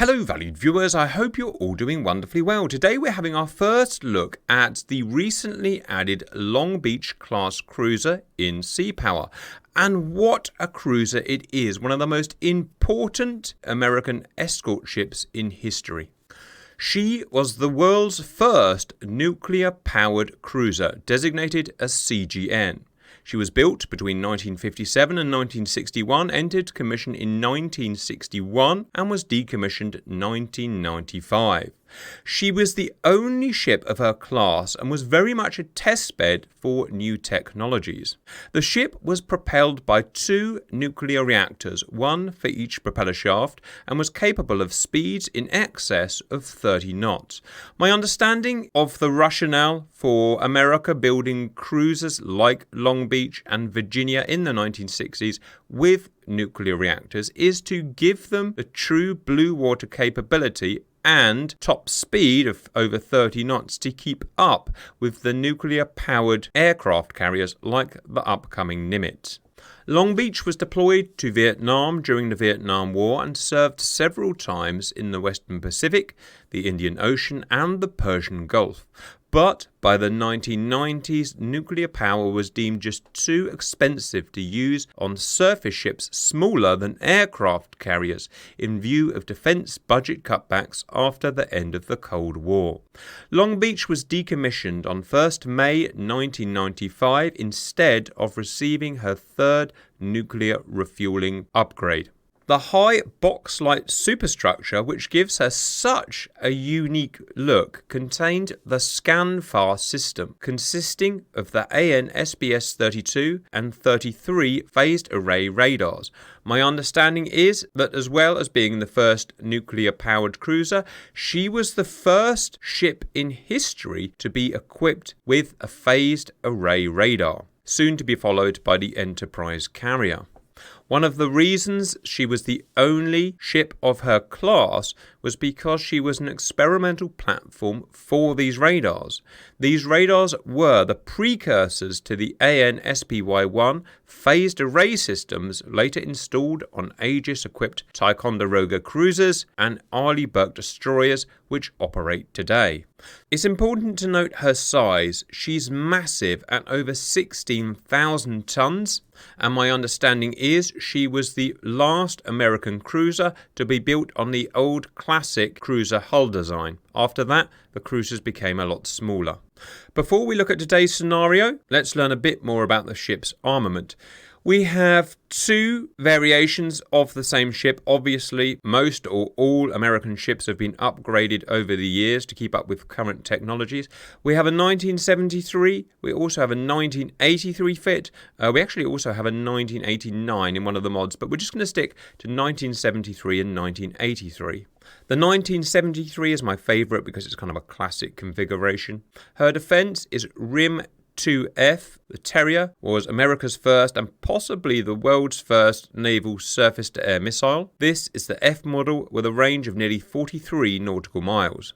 Hello valued viewers, I hope you're all doing wonderfully well. Today we're having our first look at the recently added Long Beach class cruiser in Sea Power. And what a cruiser it is, one of the most important American escort ships in history. She was the world's first nuclear-powered cruiser, designated a CGN. She was built between 1957 and 1961, entered commission in 1961 and was decommissioned 1995. She was the only ship of her class and was very much a testbed for new technologies. The ship was propelled by 2 nuclear reactors, one for each propeller shaft, and was capable of speeds in excess of 30 knots. My understanding of the rationale for America building cruisers like Long Beach and Virginia in the 1960s with nuclear reactors is to give them the true blue water capability and top speed of over 30 knots to keep up with the nuclear-powered aircraft carriers like the upcoming Nimitz. Long Beach was deployed to Vietnam during the Vietnam War and served several times in the Western Pacific, the Indian Ocean and the Persian Gulf. But by the 1990s, nuclear power was deemed just too expensive to use on surface ships smaller than aircraft carriers in view of defense budget cutbacks after the end of the Cold War. Long Beach was decommissioned on 1st May 1995 instead of receiving her third nuclear refueling upgrade. The high box-like superstructure, which gives her such a unique look, contained the ScanFar system, consisting of the AN/SBS 32 and 33 phased array radars. My understanding is that as well as being the first nuclear-powered cruiser, she was the first ship in history to be equipped with a phased array radar, soon to be followed by the Enterprise carrier. One of the reasons she was the only ship of her class was because she was an experimental platform for these radars. These radars were the precursors to the AN/SPY-1 phased array systems later installed on Aegis-equipped Ticonderoga cruisers and Arleigh Burke destroyers which operate today. It's important to note her size. She's massive at over 16,000 tons, and my understanding is she was the last American cruiser to be built on the old classic cruiser hull design. After that, the cruisers became a lot smaller. Before we look at today's scenario, let's learn a bit more about the ship's armament. We have 2 variations of the same ship. Obviously, most or all American ships have been upgraded over the years to keep up with current technologies. We have a 1973. We also have a 1983 fit. We actually also have a 1989 in one of the mods, but we're just going to stick to 1973 and 1983. The 1973 is my favourite because it's kind of a classic configuration. Her defence is RIM 2F. The Terrier was America's first and possibly the world's first naval surface-to-air missile. This is the F model with a range of nearly 43 nautical miles.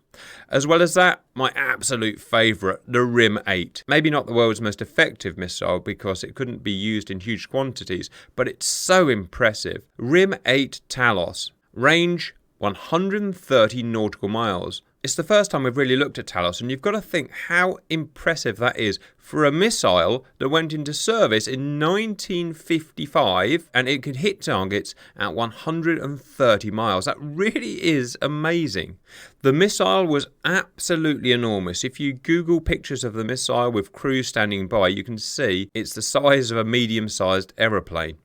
As well as that, my absolute favourite, the RIM 8. Maybe not the world's most effective missile because it couldn't be used in huge quantities, but it's so impressive. RIM 8 Talos. Range 130 nautical miles. It's the first time we've really looked at Talos, and you've got to think how impressive that is for a missile that went into service in 1955 and it could hit targets at 130 miles. That really is amazing. The missile was absolutely enormous. If you Google pictures of the missile with crews standing by, you can see it's the size of a medium-sized aeroplane.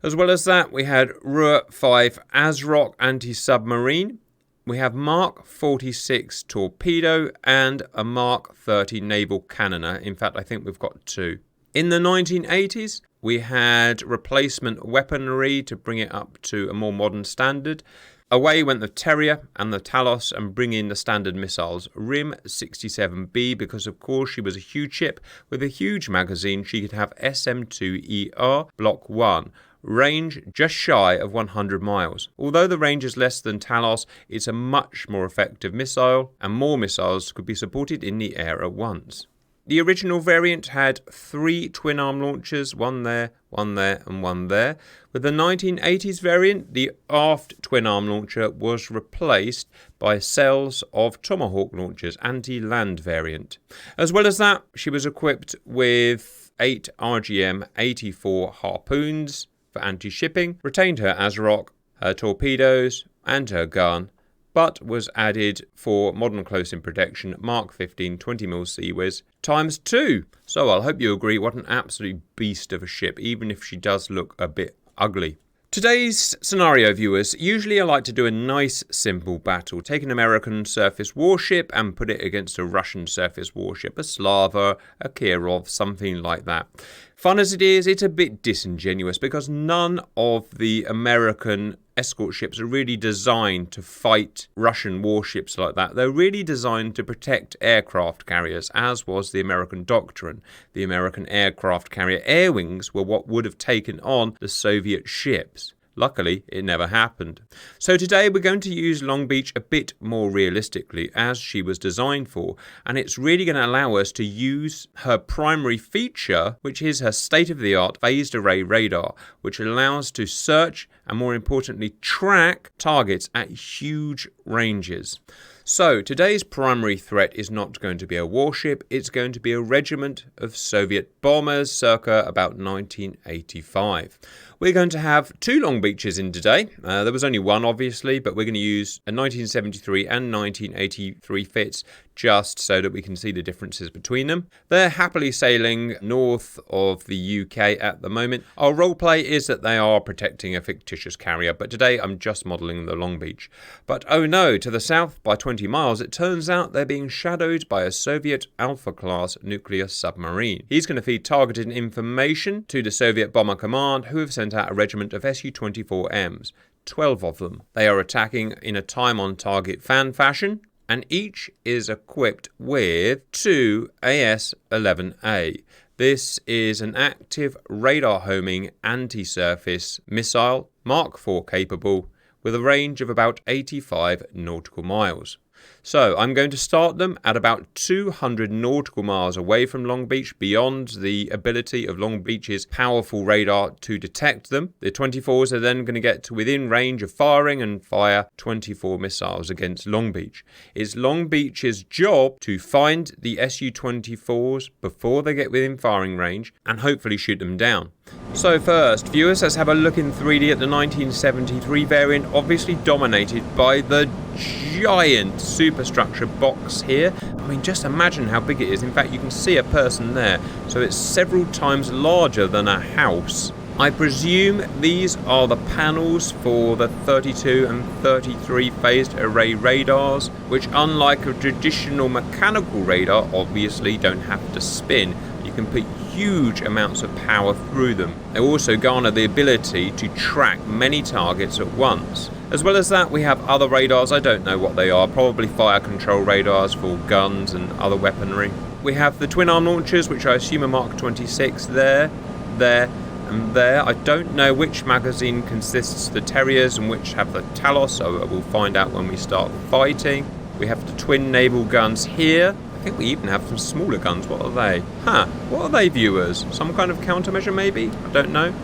As well as that, we had RU-5 ASROC anti-submarine. We have Mark 46 torpedo and a Mark 30 naval cannoner. In fact, I think we've got 2. In the 1980s, we had replacement weaponry to bring it up to a more modern standard. Away went the Terrier and the Talos and bring in the standard missiles. RIM 67B, because of course she was a huge ship with a huge magazine. She could have SM-2ER Block 1. Range just shy of 100 miles. Although the range is less than Talos, it's a much more effective missile, and more missiles could be supported in the air at once. The original variant had 3 twin-arm launchers, one there, one there and one there. With the 1980s variant, the aft twin-arm launcher was replaced by cells of Tomahawk launchers, anti-land variant. As well as that, she was equipped with 8 RGM-84 harpoons for anti-shipping, retained her ASROC, her torpedoes and her gun, but was added for modern close-in protection Mark 15 20mm Seawiz ×2. So I hope you agree, what an absolute beast of a ship, even if she does look a bit ugly. Today's scenario, viewers, usually I like to do a nice simple battle. Take an American surface warship and put it against a Russian surface warship, a Slava, a Kirov, something like that. Fun as it is, it's a bit disingenuous because none of the American escort ships are really designed to fight Russian warships like that. They're really designed to protect aircraft carriers, as was the American doctrine. The American aircraft carrier air wings were what would have taken on the Soviet ships. Luckily, it never happened. So today we're going to use Long Beach a bit more realistically, as she was designed for, and it's really going to allow us to use her primary feature, which is her state-of-the-art phased array radar, which allows to search and, more importantly, track targets at huge ranges. So today's primary threat is not going to be a warship, it's going to be a regiment of Soviet bombers circa about 1985. We're going to have 2 Long Beaches in today. There was only one, obviously, but we're going to use a 1973 and 1983 fits just so that we can see the differences between them. They're happily sailing north of the UK at the moment. Our roleplay is that they are protecting a fictitious carrier, but today I'm just modelling the Long Beach. But oh no, to the south by 20 miles, it turns out they're being shadowed by a Soviet Alpha-class nuclear submarine. He's going to feed targeted information to the Soviet Bomber Command, who have sent out a regiment of Su-24Ms, 12 of them. They are attacking in a time-on-target fan fashion, and each is equipped with 2 AS-11A. This is an active radar-homing anti-surface missile, Mark IV capable, with a range of about 85 nautical miles. So I'm going to start them at about 200 nautical miles away from Long Beach, beyond the ability of Long Beach's powerful radar to detect them. The 24s are then going to get to within range of firing and fire 24 missiles against Long Beach. It's Long Beach's job to find the Su-24s before they get within firing range and hopefully shoot them down. So first, viewers, let's have a look in 3D at the 1973 variant, obviously dominated by the giant superstructure box here. I mean, just imagine how big it is. In fact, you can see a person there, so it's several times larger than a house. I presume these are the panels for the 32 and 33 phased array radars, which, unlike a traditional mechanical radar, obviously don't have to spin. You can put huge amounts of power through them. They also garner the ability to track many targets at once. As well as that, we have other radars. I don't know what they are, probably fire control radars for guns and other weaponry. We have the twin-arm launchers, which I assume are Mark 26 there, and there. I don't know which magazine consists of the Terriers and which have the Talos, so we'll find out when we start fighting. We have the twin naval guns here. I think we even have some smaller guns. What are they? What are they, viewers? Some kind of countermeasure, maybe? I don't know.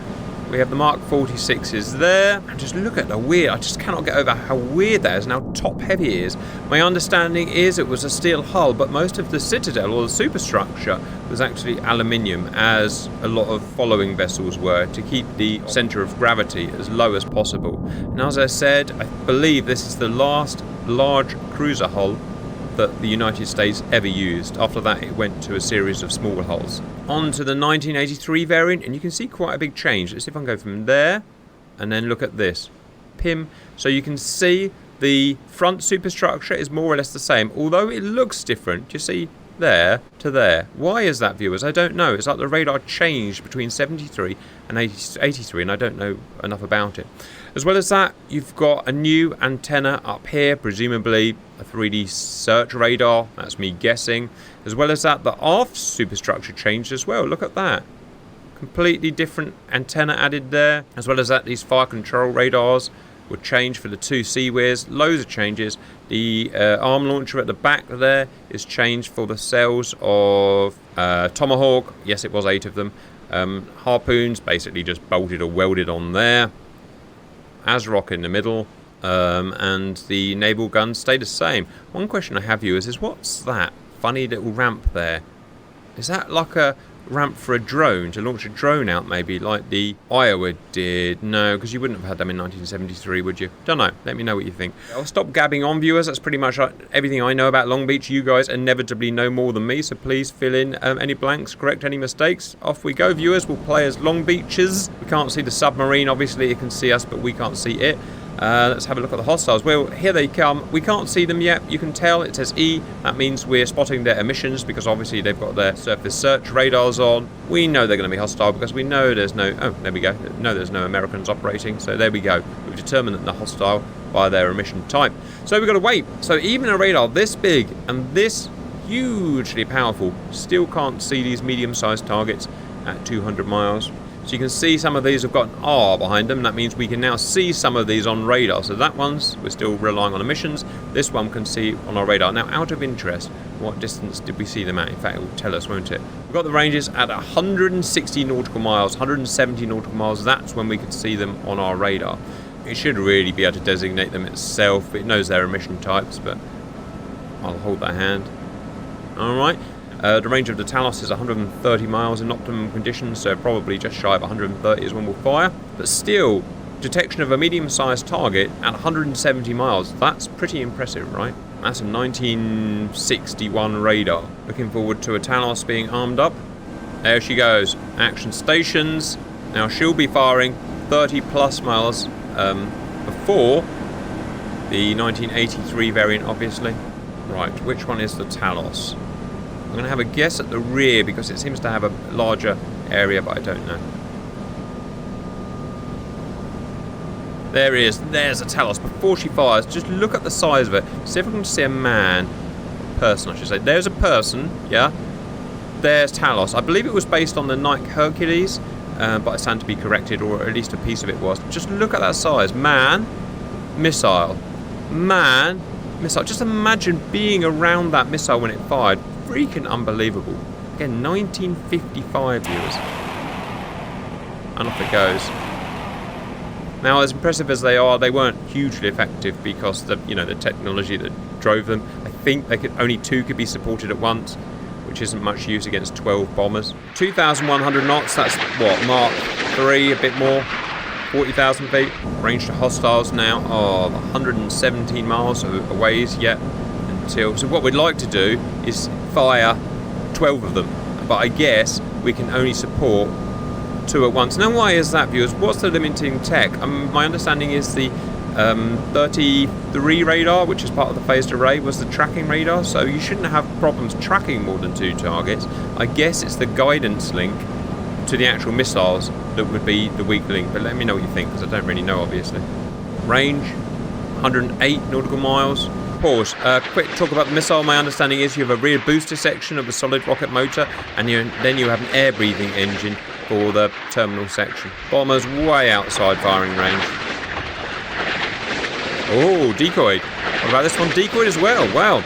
We have the Mark 46s there. And just look at the weird. I just cannot get over how weird that is and how top-heavy it is. My understanding is it was a steel hull, but most of the citadel or the superstructure was actually aluminium, as a lot of following vessels were, to keep the centre of gravity as low as possible. And as I said, I believe this is the last large cruiser hull that the United States ever used. After that, it went to a series of smaller hulls. On to the 1983 variant, and you can see quite a big change. Let's see if I can go from there, and then look at this. PIM. So you can see the front superstructure is more or less the same, although it looks different. You see, there to there. Why is that, viewers? I don't know. It's like the radar changed between 73 and 83, and I don't know enough about it. As well as that, you've got a new antenna up here, presumably a 3D search radar. That's me guessing. As well as that, the aft superstructure changed as well. Look at that. Completely different antenna added there. As well as that, these fire control radars would change for the 2 Seawiz. Loads of changes. The arm launcher at the back there is changed for the cells of Tomahawk. Yes, it was 8 of them. Harpoons basically just bolted or welded on there. ASROC in the middle. And the naval guns stay the same. One question I have, viewers, is what's that funny little ramp there? Is that like a ramp for a drone, to launch a drone out, maybe like the Iowa did? No, because you wouldn't have had them in 1973, would you? Don't know. Let me know what you think. I'll stop gabbing on, viewers. That's pretty much everything I know about Long Beach. You guys inevitably know more than me, so please fill in any blanks, correct any mistakes. Off we go, viewers. We'll play as Long Beachers. We can't see the submarine. Obviously, it can see us, but we can't see it. Let's have a look at the hostiles. Well, here they come. We can't see them yet. You can tell it says E. That means we're spotting their emissions, because obviously they've got their surface search radars on. We know they're going to be hostile because we know there's no... Oh, there we go. No, there's no Americans operating. So there we go. We've determined that they're hostile by their emission type. So we've got to wait. So even a radar this big and this hugely powerful still can't see these medium-sized targets at 200 miles. So you can see some of these have got an R behind them. That means we can now see some of these on radar. So that one's, we're still relying on emissions. This one can see on our radar. Now, out of interest, what distance did we see them at? In fact, it will tell us, won't it? We've got the ranges at 160 nautical miles, 170 nautical miles. That's when we could see them on our radar. It should really be able to designate them itself. It knows their emission types, but I'll hold that hand. All right. The range of the Talos is 130 miles in optimum conditions, so probably just shy of 130 is when we'll fire. But still, detection of a medium-sized target at 170 miles, that's pretty impressive, right? That's a 1961 radar. Looking forward to a Talos being armed up. There she goes. Action stations. Now she'll be firing 30 plus miles before the 1983 variant, obviously. Right, which one is the Talos? I'm going to have a guess at the rear because it seems to have a larger area, but I don't know. There he is. There's a Talos. Before she fires, just look at the size of it. See if I can see a person, I should say. There's a person, yeah. There's Talos. I believe it was based on the Nike Hercules, but I stand to be corrected, or at least a piece of it was. Just look at that size. Man, missile. Man, missile. Just imagine being around that missile when it fired. Freaking unbelievable. Again, 1955, viewers. And off it goes. Now, as impressive as they are, they weren't hugely effective because the technology that drove them. I think only 2 could be supported at once, which isn't much use against 12 bombers. 2,100 knots. That's what, Mark 3, a bit more. 40,000 feet. Range to hostiles now of 117 miles away yet. So what we'd like to do is fire 12 of them, but I guess we can only support 2 at once. Now, why is that, viewers? What's the limiting tech? My understanding is the 33 radar, which is part of the phased array, was the tracking radar, so you shouldn't have problems tracking more than 2 targets. I guess it's the guidance link to the actual missiles that would be the weak link, but let me know what you think, because I don't really know, obviously. Range 108 nautical miles. Pause. Quick talk about the missile. My understanding is you have a rear booster section of a solid rocket motor, and then you have an air-breathing engine for the terminal section. Bomber's way outside firing range. Oh, decoyed. What about this one? Decoyed as well. Wow.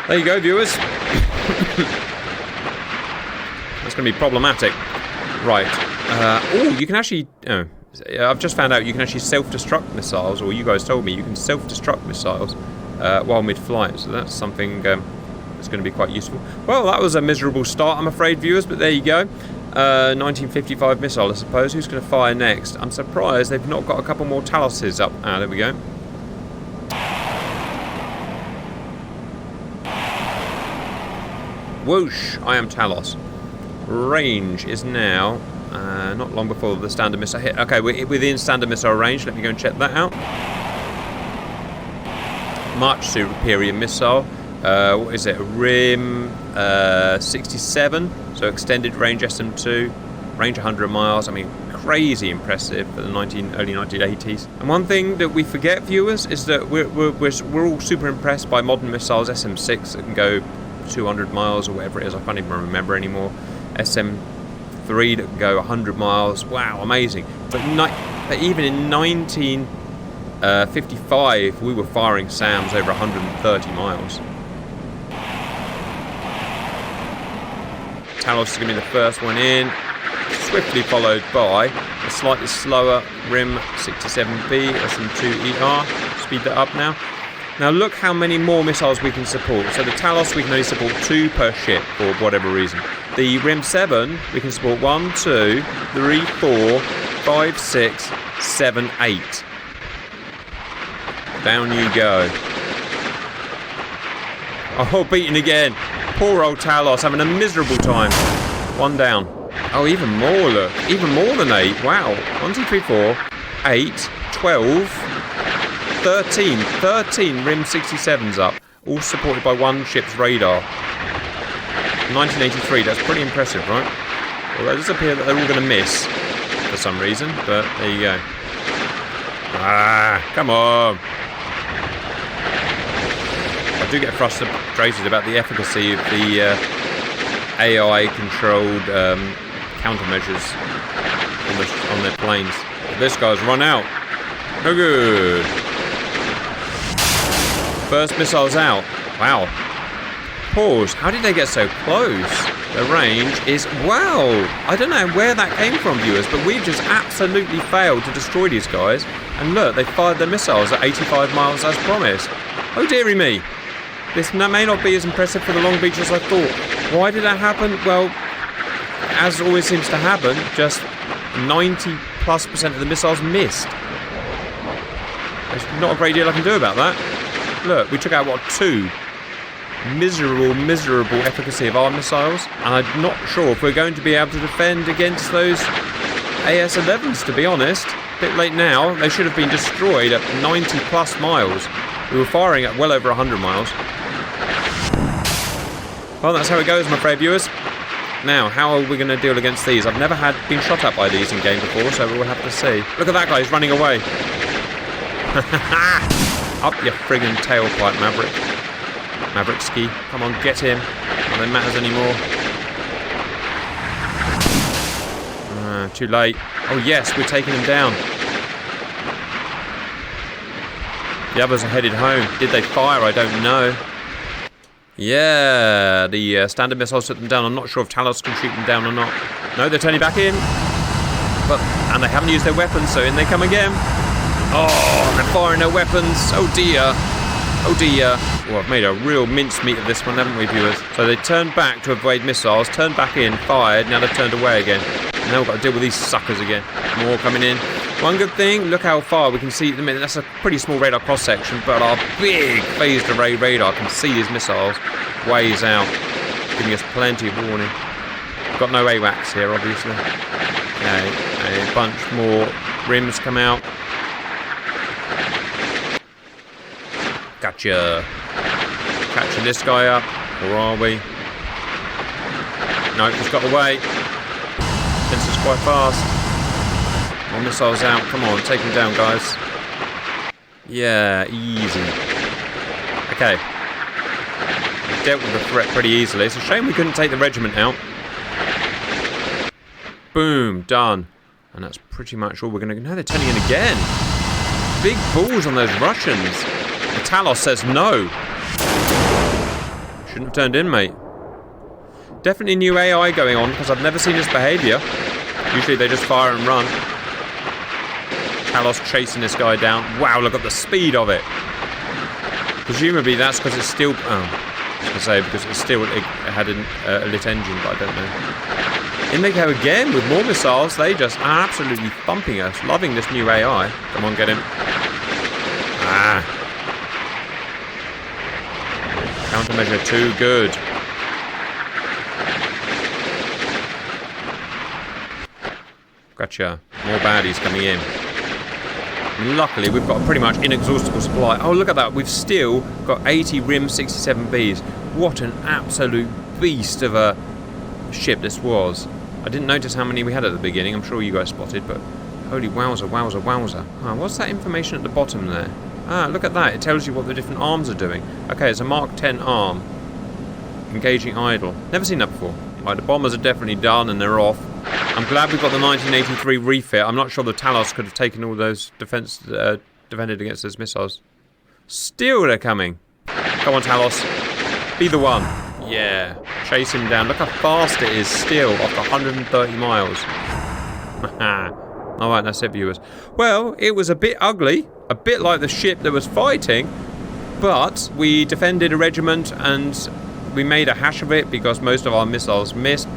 There you go, viewers. That's going to be problematic. Right. Oh, you can actually... Oh, I've just found out you can actually self-destruct missiles, or you guys told me you can self-destruct missiles while mid-flight, so that's something that's going to be quite useful. Well, that was a miserable start, I'm afraid, viewers, but there you go. 1955 missile, I suppose. Who's going to fire next? I'm surprised they've not got a couple more Taloses up. Ah, there we go. Whoosh! I am Talos. Range is now... not long before the standard missile hit. Okay, we're within standard missile range. Let me go and check that out. Much superior missile. What is it? RIM 67. So extended range SM2. Range 100 miles. I mean, crazy impressive for the early 1980s. And one thing that we forget, viewers, is that we're all super impressed by modern missiles. SM6 that can go 200 miles or whatever it is. I can't even remember anymore. SM3 that can go 100 miles. Wow, amazing. But even in 1955, we were firing SAMs over 130 miles. Talos is going to be the first one in. swiftly followed by a slightly slower RIM 67B SM2ER. Speed that up now. Now look how many more missiles we can support. So the Talos, we can only support 2 per ship for whatever reason. The RIM 7, we can support 1, 2, 3, 4, 5, 6, 7, 8. Down you go. Oh, beaten again. Poor old Talos having a miserable time. 1 down. Oh, even more, look. Even more than 8. Wow. 1, 2, 3, 4, 8, 12, 13. 13 RIM 67s up. All supported by 1 ship's radar. 1983. That's pretty impressive, right? Although it does appear that they're all going to miss for some reason. But there you go. Ah, come on. I do get frustrated about the efficacy of the AI-controlled countermeasures on their planes. But this guy's run out. No good. First missile's out. Wow. Pause. How did they get so close? The range is... Wow. I don't know where that came from, viewers, but we've just absolutely failed to destroy these guys. And look, they fired their missiles at 85 miles as promised. Oh, dearie me. This may not be as impressive for the Long Beach as I thought. Why did that happen? Well, as always seems to happen, just 90+% of the missiles missed. There's not a great deal I can do about that. Look, we took out, what, 2? Miserable efficacy of our missiles. And I'm not sure if we're going to be able to defend against those AS-11s, to be honest. A bit late now. They should have been destroyed at 90+ miles. We were firing at well over 100 miles. Well, that's how it goes, I'm afraid, viewers. Now, how are we going to deal against these? I've never been shot at by these in game before, so we'll have to see. Look at that guy, he's running away. Up your friggin' tailpipe, Maverick. Maverick-ski. Come on, get him. Not that matters anymore. Too late. Oh yes, we're taking him down. The others are headed home. Did they fire? I don't know. Yeah, the standard missiles took them down. I'm not sure if Talos can shoot them down or not. No, they're turning back in. And they haven't used their weapons, so in they come again. Oh, they're firing their weapons. Oh dear. Oh dear. Well, I've made a real mincemeat of this one, haven't we, viewers? So they turned back to avoid missiles, turned back in, fired, now they've turned away again. Now we've got to deal with these suckers again. More coming in. One good thing, look how far we can see. I mean, that's a pretty small radar cross-section, but our big phased array radar can see these missiles ways out, giving us plenty of warning. We've got no AWACS here, obviously. Okay, a bunch more rims come out. Gotcha. Catching this guy up, or are we? No, he's got away. This is quite fast. More missiles out. Come on, take them down, guys. Yeah, easy. Okay. We dealt with the threat pretty easily. It's a shame we couldn't take the regiment out. Boom, done. And that's pretty much all we're going to... No, they're turning in again. Big balls on those Russians. The Talos says no. Shouldn't have turned in, mate. Definitely new AI going on, because I've never seen this behaviour. Usually they just fire and run. Talos chasing this guy down. Wow, look at the speed of it. Presumably that's because it's still... Oh, I was going to say because it's still... It had a lit engine, but I don't know. In they go again with more missiles. They just are absolutely thumping us. Loving this new AI. Come on, get him. Ah. Countermeasure too good. Gotcha. More baddies coming in. Luckily, we've got a pretty much inexhaustible supply. Oh, look at that. We've still got 80 RIM 67Bs. What an absolute beast of a ship this was. I didn't notice how many we had at the beginning. I'm sure you guys spotted, but holy wowzer, wowzer, wowzer. What's that information at the bottom there? Look at that. It tells you what the different arms are doing. Okay, it's a Mark 10 arm. Engaging idle. Never seen that before. Right, the bombers are definitely done and they're off. I'm glad we've got the 1983 refit. I'm not sure the Talos could have taken all those defended against those missiles. Still they're coming. Come on, Talos. Be the one. Yeah. Chase him down. Look how fast it is still after 130 miles. Alright, that's it, viewers. Well, it was a bit ugly, a bit like the ship that was fighting, but we defended a regiment and we made a hash of it because most of our missiles missed,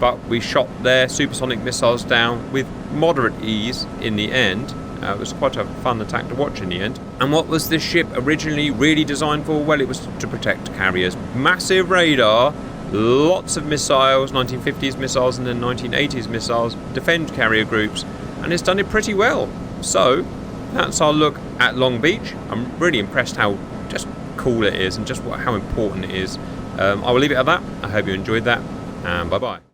but we shot their supersonic missiles down with moderate ease in the end. It was quite a fun attack to watch in the end. And what was this ship originally really designed for? Well, it was to protect carriers. Massive radar, lots of missiles, 1950s missiles and then 1980s missiles, defend carrier groups, and it's done it pretty well. So, that's our look at Long Beach. I'm really impressed how just cool it is and just how important it is. I will leave it at that. I hope you enjoyed that, and bye-bye.